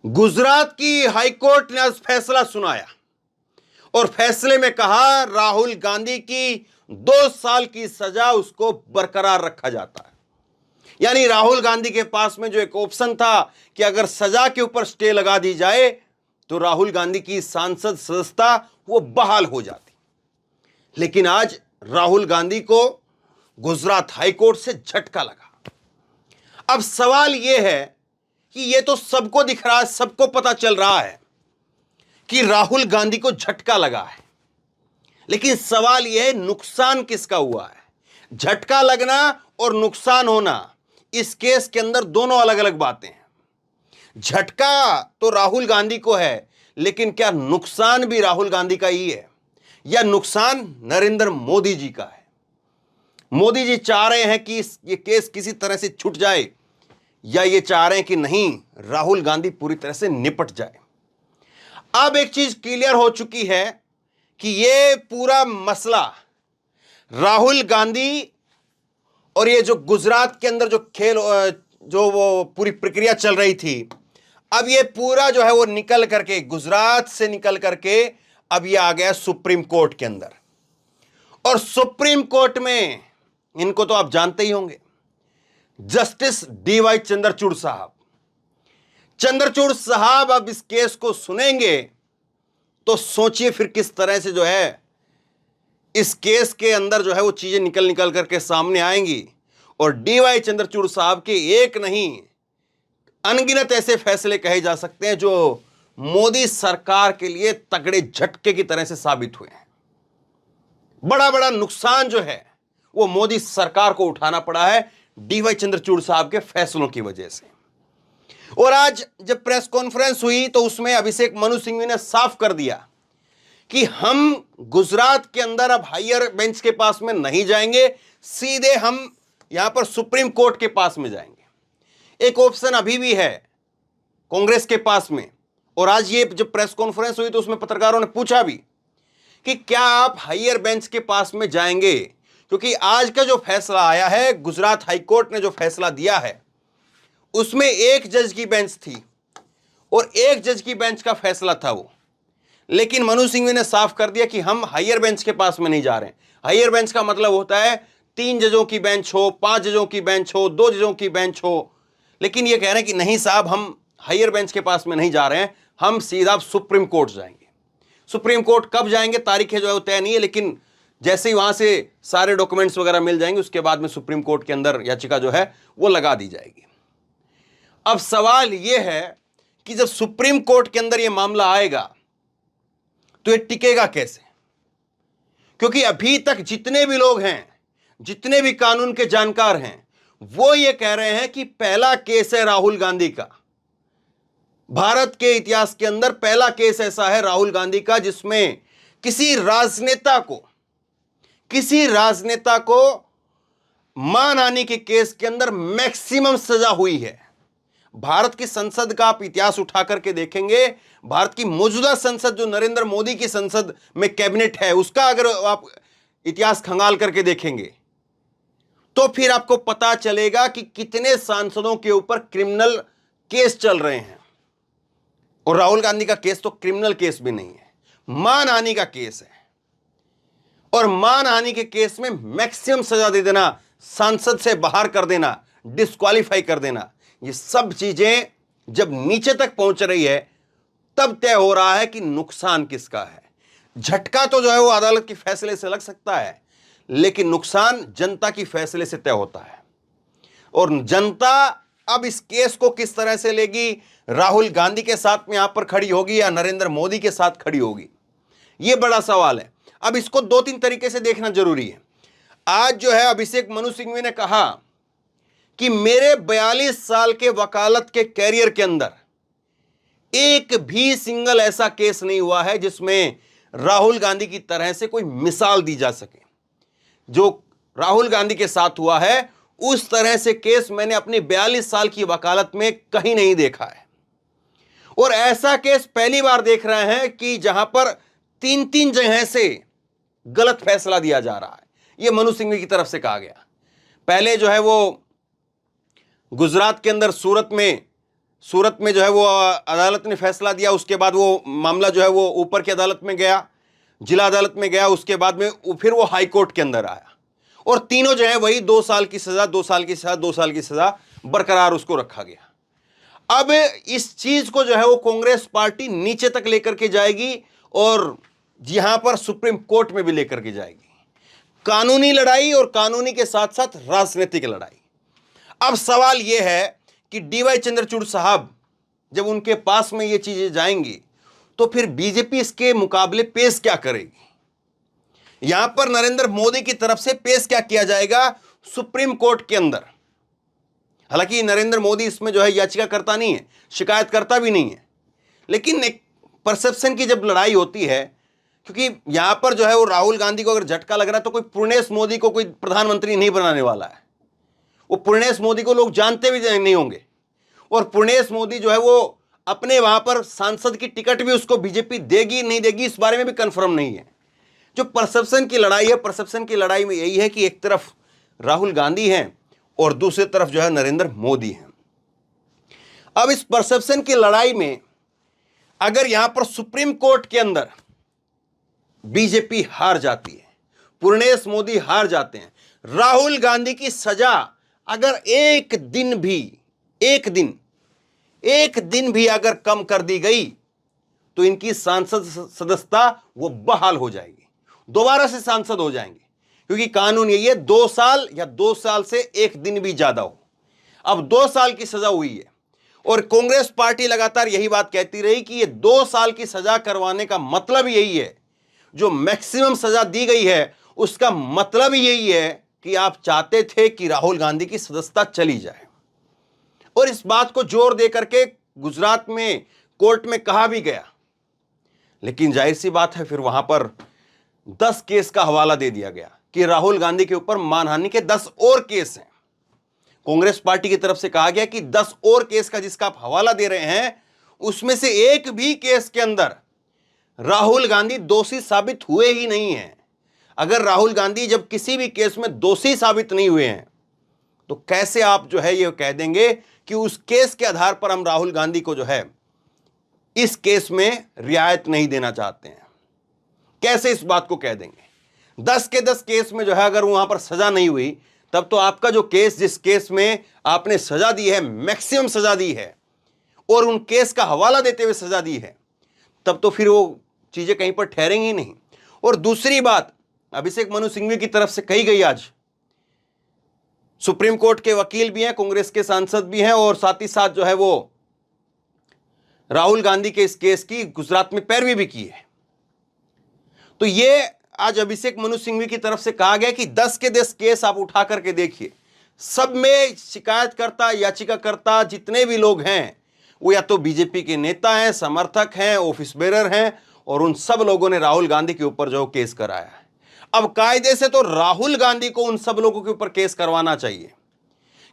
गुजरात की हाईकोर्ट ने आज फैसला सुनाया और फैसले में कहा राहुल गांधी की 2 साल की सजा उसको बरकरार रखा जाता है। यानी राहुल गांधी के पास में जो एक ऑप्शन था कि अगर सजा के ऊपर स्टे लगा दी जाए तो राहुल गांधी की सांसद सदस्यता वो बहाल हो जाती। लेकिन आज राहुल गांधी को गुजरात हाईकोर्ट से झटका लगा। अब सवाल यह है कि यह तो सबको दिख रहा है, सबको पता चल रहा है कि राहुल गांधी को झटका लगा है, लेकिन सवाल यह है नुकसान किसका हुआ है। झटका लगना और नुकसान होना इस केस के अंदर दोनों अलग अलग बातें हैं। झटका तो राहुल गांधी को है, लेकिन क्या नुकसान भी राहुल गांधी का ही है या नुकसान नरेंद्र मोदी जी का है? मोदी जी चाह रहे हैं कि ये केस किसी तरह से छूट जाए या ये चाह रहे हैं कि नहीं, राहुल गांधी पूरी तरह से निपट जाए। अब एक चीज क्लियर हो चुकी है कि ये पूरा मसला राहुल गांधी और ये जो गुजरात के अंदर जो खेल जो वो पूरी प्रक्रिया चल रही थी, अब ये पूरा जो है वो निकल करके गुजरात से निकल करके अब ये आ गया सुप्रीम कोर्ट के अंदर। और सुप्रीम कोर्ट में इनको तो आप जानते ही होंगे, जस्टिस डीवाई चंद्रचूड़ साहब। चंद्रचूड़ साहब अब इस केस को सुनेंगे तो सोचिए फिर किस तरह से जो है इस केस के अंदर जो है वो चीजें निकल निकल करके सामने आएंगी। और डीवाई चंद्रचूड़ साहब के एक नहीं अनगिनत ऐसे फैसले कहे जा सकते हैं जो मोदी सरकार के लिए तगड़े झटके की तरह से साबित हुए हैं। बड़ा बड़ा नुकसान जो है वो मोदी सरकार को उठाना पड़ा है डीवाई चंद्रचूड़ साहब के फैसलों की वजह से। और आज जब प्रेस कॉन्फ्रेंस हुई तो उसमें अभिषेक मनु सिंघवी ने साफ कर दिया कि हम गुजरात के अंदर अब हायर बेंच के पास में नहीं जाएंगे, सीधे हम यहां पर सुप्रीम कोर्ट के पास में जाएंगे। एक ऑप्शन अभी भी है कांग्रेस के पास में। और आज ये जब प्रेस कॉन्फ्रेंस हुई तो उसमें पत्रकारों ने पूछा भी कि क्या आप हायर बेंच के पास में जाएंगे, क्योंकि आज का जो फैसला आया है, गुजरात हाईकोर्ट ने जो फैसला दिया है उसमें एक जज की बेंच थी और एक जज की बेंच का फैसला था वो। लेकिन मनु सिंघवी ने साफ कर दिया कि हम हायर बेंच के पास में नहीं जा रहे हैं। हायर बेंच का मतलब होता है 3 जजों की बेंच हो, 5 जजों की बेंच हो, 2 जजों की बेंच हो। लेकिन ये कह रहे हैं कि नहीं साहब, हम हायर बेंच के पास में नहीं जा रहे हैं, हम सीधा सुप्रीम कोर्ट जाएंगे। सुप्रीम कोर्ट कब जाएंगे, तारीख है जो है वो तय नहीं है, लेकिन जैसे ही वहां से सारे डॉक्यूमेंट्स वगैरह मिल जाएंगे उसके बाद में सुप्रीम कोर्ट के अंदर याचिका जो है वो लगा दी जाएगी। अब सवाल यह है कि जब सुप्रीम कोर्ट के अंदर यह मामला आएगा तो यह टिकेगा कैसे? क्योंकि अभी तक जितने भी लोग हैं, जितने भी कानून के जानकार हैं, वो ये कह रहे हैं कि पहला केस है राहुल गांधी का। भारत के इतिहास के अंदर पहला केस ऐसा है राहुल गांधी का जिसमें किसी राजनेता को मानहानि के केस के अंदर मैक्सिमम सजा हुई है। भारत की संसद का आप इतिहास उठा करके देखेंगे, भारत की मौजूदा संसद जो नरेंद्र मोदी की संसद में कैबिनेट है, उसका अगर आप इतिहास खंगाल करके देखेंगे तो फिर आपको पता चलेगा कि कितने सांसदों के ऊपर क्रिमिनल केस चल रहे हैं। और राहुल गांधी का केस तो क्रिमिनल केस भी नहीं है, मानहानि का केस है। और मानहानि के केस में मैक्सिमम सजा दे देना, सांसद से बाहर कर देना, डिस्क्वालीफाई कर देना, ये सब चीजें जब नीचे तक पहुंच रही है तब तय हो रहा है कि नुकसान किसका है। झटका तो जो है वो अदालत के फैसले से लग सकता है, लेकिन नुकसान जनता की फैसले से तय होता है। और जनता अब इस केस को किस तरह से लेगी, राहुल गांधी के साथ में यहां पर खड़ी होगी या नरेंद्र मोदी के साथ खड़ी होगी, यह बड़ा सवाल है। अब इसको 2-3 तरीके से देखना जरूरी है। आज जो है अभिषेक मनु सिंघवी ने कहा कि मेरे 42 साल के वकालत के कैरियर के अंदर एक भी सिंगल ऐसा केस नहीं हुआ है जिसमें राहुल गांधी की तरह से कोई मिसाल दी जा सके। जो राहुल गांधी के साथ हुआ है उस तरह से केस मैंने अपनी 42 साल की वकालत में कहीं नहीं देखा है। और ऐसा केस पहली बार देख रहे हैं कि जहां पर 3-3 जगह से गलत फैसला दिया जा रहा है। यह मनु सिंघवी की तरफ से कहा गया। पहले जो है वो गुजरात के अंदर सूरत में सूरत में जो है वो अदालत ने फैसला दिया, उसके बाद वो मामला जो है वो ऊपर की अदालत में गया, जिला अदालत में गया, उसके बाद में फिर वो हाई कोर्ट के अंदर आया, और तीनों जो है वही 2 साल की सजा, 2 साल की सजा, 2 साल की सजा बरकरार उसको रखा गया। अब इस चीज को जो है वो कांग्रेस पार्टी नीचे तक लेकर के जाएगी और यहां पर सुप्रीम कोर्ट में भी लेकर के जाएगी। कानूनी लड़ाई और कानूनी के साथ साथ राजनीतिक लड़ाई। अब सवाल यह है कि डीवाई चंद्रचूड़ साहब जब उनके पास में ये चीजें जाएंगी तो फिर बीजेपी इसके मुकाबले पेश क्या करेगी। यहां पर नरेंद्र मोदी की तरफ से पेश क्या किया जाएगा सुप्रीम कोर्ट के अंदर। हालांकि नरेंद्र मोदी इसमें जो है याचिकाकर्ता नहीं है, शिकायतकर्ता भी नहीं है, लेकिन एक परसेप्शन की जब लड़ाई होती है, क्योंकि यहां पर जो है वो राहुल गांधी को अगर झटका लग रहा है तो कोई पूर्णेश मोदी को कोई प्रधानमंत्री नहीं बनाने वाला है। वो पूर्णेश मोदी को लोग जानते भी नहीं होंगे, और पूर्णेश मोदी जो है वो अपने वहां पर सांसद की टिकट भी उसको बीजेपी देगी नहीं देगी इस बारे में भी कंफर्म नहीं है। जो परसेप्शन की लड़ाई है, परसेप्शन की लड़ाई में यही है कि एक तरफ राहुल गांधी हैं और दूसरी तरफ जो है नरेंद्र मोदी हैं। अब इस परसेप्शन की लड़ाई में अगर यहां पर सुप्रीम कोर्ट के अंदर बीजेपी हार जाती है, पूर्णेश मोदी हार जाते हैं, राहुल गांधी की सजा अगर एक दिन भी अगर कम कर दी गई तो इनकी सांसद सदस्यता वो बहाल हो जाएगी, दोबारा से सांसद हो जाएंगे, क्योंकि कानून यही है 2 साल या 2 साल से एक दिन भी ज्यादा हो। अब 2 साल की सजा हुई है और कांग्रेस पार्टी लगातार यही बात कहती रही कि ये 2 साल की सजा करवाने का मतलब यही है, जो मैक्सिमम सजा दी गई है उसका मतलब यही है कि आप चाहते थे कि राहुल गांधी की सदस्यता चली जाए। और इस बात को जोर दे करके गुजरात में कोर्ट में कहा भी गया, लेकिन जाहिर सी बात है फिर वहां पर 10 केस का हवाला दे दिया गया कि राहुल गांधी के ऊपर मानहानि के 10 और केस हैं। कांग्रेस पार्टी की तरफ से कहा गया कि 10 और केस का जिसका आप हवाला दे रहे हैं उसमें से एक भी केस के अंदर राहुल गांधी दोषी साबित हुए ही नहीं हैं। अगर राहुल गांधी जब किसी भी केस में दोषी साबित नहीं हुए हैं तो कैसे आप जो है ये कह देंगे कि उस केस के आधार पर हम राहुल गांधी को जो है इस केस में रियायत नहीं देना चाहते हैं, कैसे इस बात को कह देंगे। 10 के 10 केस में जो है अगर वहां पर सजा नहीं हुई तब तो आपका जो केस, जिस केस में आपने सजा दी है, मैक्सिमम सजा दी है और उन केस का हवाला देते हुए सजा दी है, तब तो फिर वो चीजें कहीं पर ठहरेंगी नहीं। और दूसरी बात अभिषेक मनु सिंघवी की तरफ से कही गई, आज सुप्रीम कोर्ट के वकील भी हैं, कांग्रेस के सांसद भी हैं और साथ ही साथ जो है वो राहुल गांधी के इस केस की गुजरात में पैरवी भी की है। तो ये आज अभिषेक मनु सिंघवी की तरफ से कहा गया कि 10 के 10 केस आप उठा करके देखिए, सब में शिकायतकर्ता, याचिकाकर्ता जितने भी लोग हैं वो या तो बीजेपी के नेता हैं, समर्थक हैं, ऑफिस बेरर हैं, और उन सब लोगों ने राहुल गांधी के ऊपर जो केस कराया है। अब कायदे से तो राहुल गांधी को उन सब लोगों के ऊपर केस करवाना चाहिए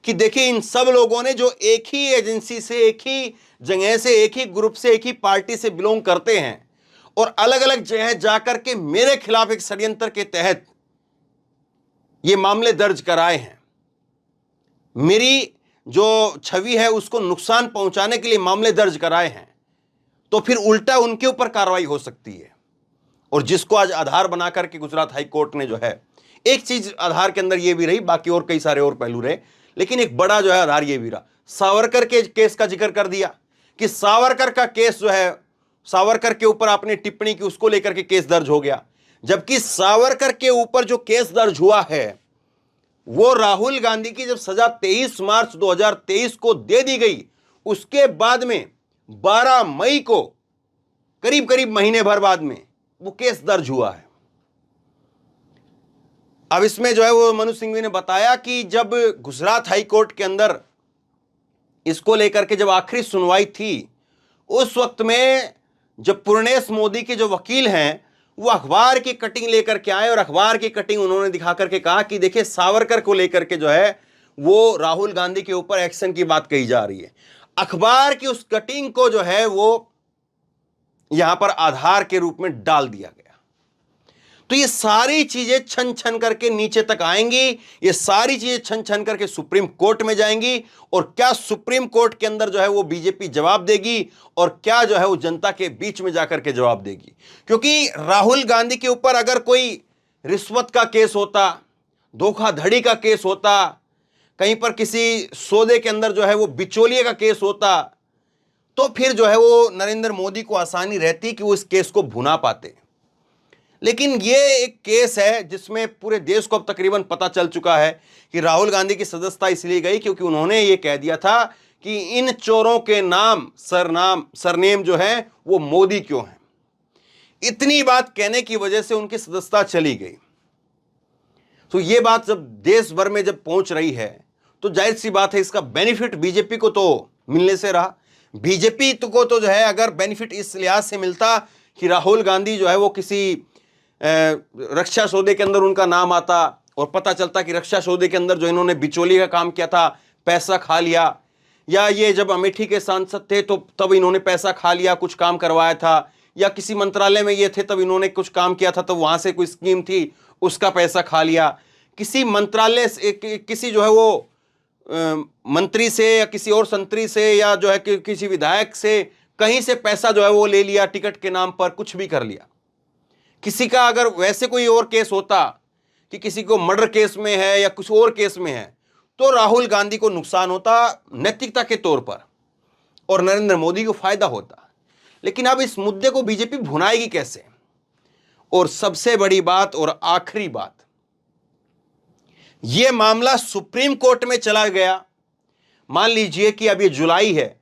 कि देखिए इन सब लोगों ने जो एक ही एजेंसी से, एक ही जगह से, एक ही ग्रुप से, एक ही पार्टी से बिलोंग करते हैं और अलग अलग जगह जाकर के मेरे खिलाफ एक षड्यंत्र के तहत ये मामले दर्ज कराए हैं, मेरी जो छवि है उसको नुकसान पहुंचाने के लिए मामले दर्ज कराए हैं, तो फिर उल्टा उनके ऊपर कार्रवाई हो सकती है। और जिसको आज आधार बना करके गुजरात हाई कोर्ट ने जो है, एक चीज आधार के अंदर ये भी रही, बाकी और कई सारे और पहलू रहे, लेकिन एक बड़ा जो है आधार ये भी रहा, सावरकर के केस का जिक्र कर दिया कि सावरकर का केस जो है, सावरकर के ऊपर आपने टिप्पणी की, उसको लेकर के केस दर्ज हो गया, जबकि सावरकर के ऊपर जो केस दर्ज हुआ है वो राहुल गांधी की जब सजा 23 मार्च 2023 को दे दी गई, उसके बाद में 12 मई को, करीब करीब महीने भर बाद में वो केस दर्ज हुआ है। अब इसमें जो है वो मनु सिंघवी ने बताया कि जब गुजरात हाई कोर्ट के अंदर इसको लेकर के जब आखिरी सुनवाई थी, उस वक्त में जब पूर्णेश मोदी के जो वकील हैं वो अखबार की कटिंग लेकर के आए और अखबार की कटिंग उन्होंने दिखा करके कहा कि देखिए सावरकर को लेकर के जो है वो राहुल गांधी के ऊपर एक्शन की बात कही जा रही है। अखबार की उस कटिंग को जो है वो यहां पर आधार के रूप में डाल दिया गया। तो ये सारी चीजें छन छन करके नीचे तक आएंगी, ये सारी चीजें छन छन करके सुप्रीम कोर्ट में जाएंगी। और क्या सुप्रीम कोर्ट के अंदर जो है वो बीजेपी जवाब देगी, और क्या जो है वो जनता के बीच में जाकर के जवाब देगी। क्योंकि राहुल गांधी के ऊपर अगर कोई रिश्वत का केस होता, धोखाधड़ी का केस होता, कहीं पर किसी सौदे के अंदर जो है वो बिचौलिए का केस होता, तो फिर जो है वो नरेंद्र मोदी को आसानी रहती कि वो इस केस को भुना पाते। लेकिन ये एक केस है जिसमें पूरे देश को अब तकरीबन पता चल चुका है कि राहुल गांधी की सदस्यता इसलिए गई क्योंकि उन्होंने ये कह दिया था कि इन चोरों के नाम सरनेम जो है वो मोदी क्यों है। इतनी बात कहने की वजह से उनकी सदस्यता चली गई। तो ये बात जब देश भर में जब पहुंच रही है तो जाहिर सी बात है इसका बेनिफिट बीजेपी को तो मिलने से रहा। बीजेपी को तो जो है अगर बेनिफिट इस लिहाज से मिलता कि राहुल गांधी जो है वो किसी रक्षा सौदे के अंदर उनका नाम आता और पता चलता कि रक्षा सौदे के अंदर जो इन्होंने बिचौलिए का काम किया था, पैसा खा लिया, या ये जब अमेठी के सांसद थे तो तब इन्होंने पैसा खा लिया, कुछ काम करवाया था, या किसी मंत्रालय में ये थे तब इन्होंने कुछ काम किया था तो वहां से कोई स्कीम थी उसका पैसा खा लिया, किसी मंत्रालय से किसी जो है वो मंत्री से या किसी और संतरी से या जो है किसी विधायक से कहीं से पैसा जो है वो ले लिया, टिकट के नाम पर कुछ भी कर लिया। किसी का अगर वैसे कोई और केस होता कि किसी को मर्डर केस में है या कुछ और केस में है तो राहुल गांधी को नुकसान होता नैतिकता के तौर पर और नरेंद्र मोदी को फायदा होता। लेकिन अब इस मुद्दे को बीजेपी भुनाएगी कैसे। और सबसे बड़ी बात और आखिरी बात, यह मामला सुप्रीम कोर्ट में चला गया। मान लीजिए कि अब ये जुलाई है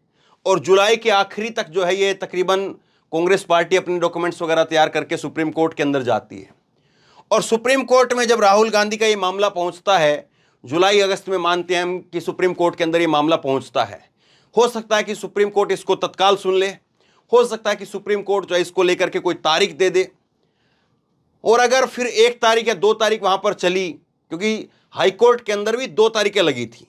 और जुलाई के आखिरी तक जो है ये तकरीबन कांग्रेस पार्टी अपने डॉक्यूमेंट्स वगैरह तैयार करके सुप्रीम कोर्ट के अंदर जाती है। और सुप्रीम कोर्ट में जब राहुल गांधी का ये मामला पहुंचता है, जुलाई अगस्त में मानते हैं हम कि सुप्रीम कोर्ट के अंदर ये मामला पहुंचता है, हो सकता है कि सुप्रीम कोर्ट इसको तत्काल सुन ले, हो सकता है कि सुप्रीम कोर्ट जो है इसको लेकर के कोई तारीख दे दे। और अगर फिर 1 तारीख या 2 तारीख वहां पर चली, क्योंकि हाईकोर्ट के अंदर भी 2 तारीखें लगी थी,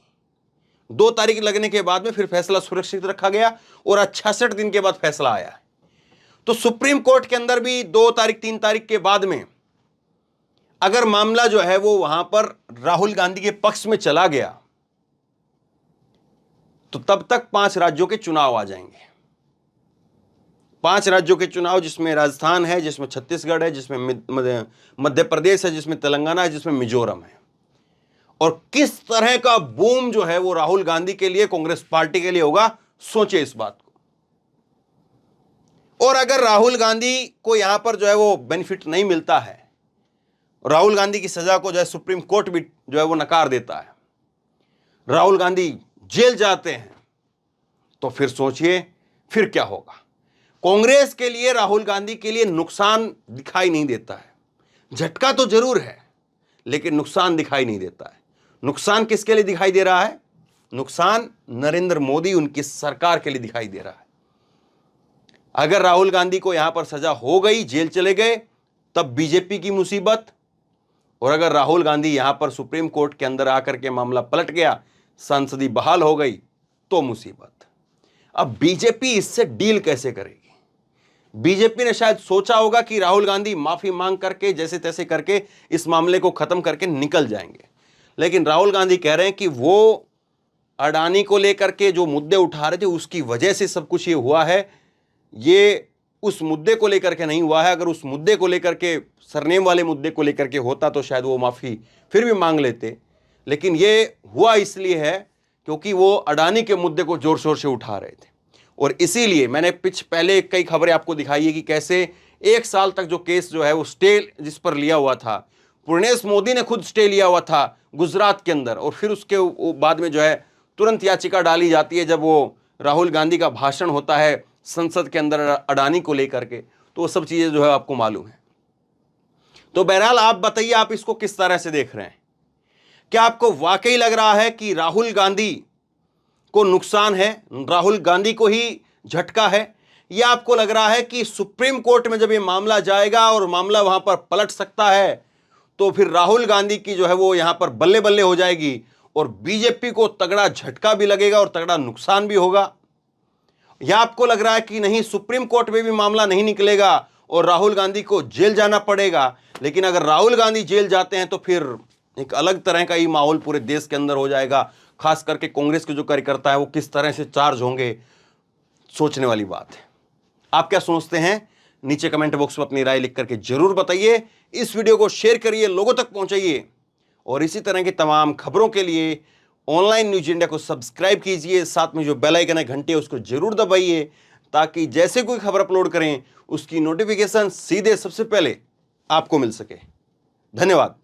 2 तारीख लगने के बाद में फिर फैसला सुरक्षित रखा गया और 66 दिन के बाद फैसला आया। तो सुप्रीम कोर्ट के अंदर भी 2 तारीख 3 तारीख के बाद में अगर मामला जो है वो वहां पर राहुल गांधी के पक्ष में चला गया तो तब तक 5 राज्यों के चुनाव आ जाएंगे। 5 राज्यों के चुनाव, जिसमें राजस्थान है, जिसमें छत्तीसगढ़ है, जिसमें मध्य प्रदेश है, जिसमें तेलंगाना है, जिसमें मिजोरम है। और किस तरह का बूम जो है वो राहुल गांधी के लिए, कांग्रेस पार्टी के लिए होगा, सोचे इस बात को। और अगर राहुल गांधी को यहां पर जो है वो बेनिफिट नहीं मिलता है, राहुल गांधी की सजा को जो है सुप्रीम कोर्ट भी जो है वो नकार देता है, राहुल गांधी जेल जाते हैं, तो फिर सोचिए फिर क्या होगा। कांग्रेस के लिए, राहुल गांधी के लिए नुकसान दिखाई नहीं देता है। झटका तो जरूर है लेकिन नुकसान दिखाई नहीं देता है। नुकसान किसके लिए दिखाई दे रहा है? नुकसान नरेंद्र मोदी, उनकी सरकार के लिए दिखाई दे रहा है। अगर राहुल गांधी को यहां पर सजा हो गई, जेल चले गए, तब बीजेपी की मुसीबत। और अगर राहुल गांधी यहां पर सुप्रीम कोर्ट के अंदर आकर के मामला पलट गया, संसदी बहाल हो गई, तो मुसीबत। अब बीजेपी इससे डील कैसे करेगी? बीजेपी ने शायद सोचा होगा कि राहुल गांधी माफी मांग करके जैसे तैसे करके इस मामले को खत्म करके निकल जाएंगे। लेकिन राहुल गांधी कह रहे हैं कि वो अडानी को लेकर के जो मुद्दे उठा रहे थे उसकी वजह से सब कुछ ये हुआ है, ये उस मुद्दे को लेकर के नहीं हुआ है। अगर उस मुद्दे को लेकर के, सरनेम वाले मुद्दे को लेकर के होता तो शायद वो माफी फिर भी मांग लेते। लेकिन ये हुआ इसलिए है क्योंकि वो अडानी के मुद्दे को जोर शोर से उठा रहे थे। और इसीलिए मैंने पहले कई खबरें आपको दिखाई है कि कैसे 1 साल तक जो केस जो है वो स्टे जिस पर लिया हुआ था, पूर्णेश मोदी ने खुद स्टे लिया हुआ था गुजरात के अंदर, और फिर उसके बाद में जो है तुरंत याचिका डाली जाती है जब वो राहुल गांधी का भाषण होता है संसद के अंदर अडानी को लेकर के, तो वो सब चीजें जो है आपको मालूम है। तो बहरहाल आप बताइए, आप इसको किस तरह से देख रहे हैं? क्या आपको वाकई लग रहा है कि राहुल गांधी को नुकसान है, राहुल गांधी को ही झटका है, या आपको लग रहा है कि सुप्रीम कोर्ट में जब ये मामला जाएगा और मामला वहां पर पलट सकता है तो फिर राहुल गांधी की जो है वो यहां पर बल्ले बल्ले हो जाएगी और बीजेपी को तगड़ा झटका भी लगेगा और तगड़ा नुकसान भी होगा? या आपको लग रहा है कि नहीं, सुप्रीम कोर्ट में भी मामला नहीं निकलेगा और राहुल गांधी को जेल जाना पड़ेगा। लेकिन अगर राहुल गांधी जेल जाते हैं तो फिर एक अलग तरह का ही माहौल पूरे देश के अंदर हो जाएगा। खास करके कांग्रेस के जो कार्यकर्ता है वो किस तरह से चार्ज होंगे, सोचने वाली बात है। आप क्या सोचते हैं? नीचे कमेंट बॉक्स में अपनी राय लिख करके जरूर बताइए। इस वीडियो को शेयर करिए, लोगों तक पहुंचाइए और इसी तरह की तमाम खबरों के लिए ऑनलाइन न्यूज इंडिया को सब्सक्राइब कीजिए। साथ में जो बेल आइकन है, घंटी है, उसको जरूर दबाइए ताकि जैसे कोई खबर अपलोड करें उसकी नोटिफिकेशन सीधे सबसे पहले आपको मिल सके। धन्यवाद।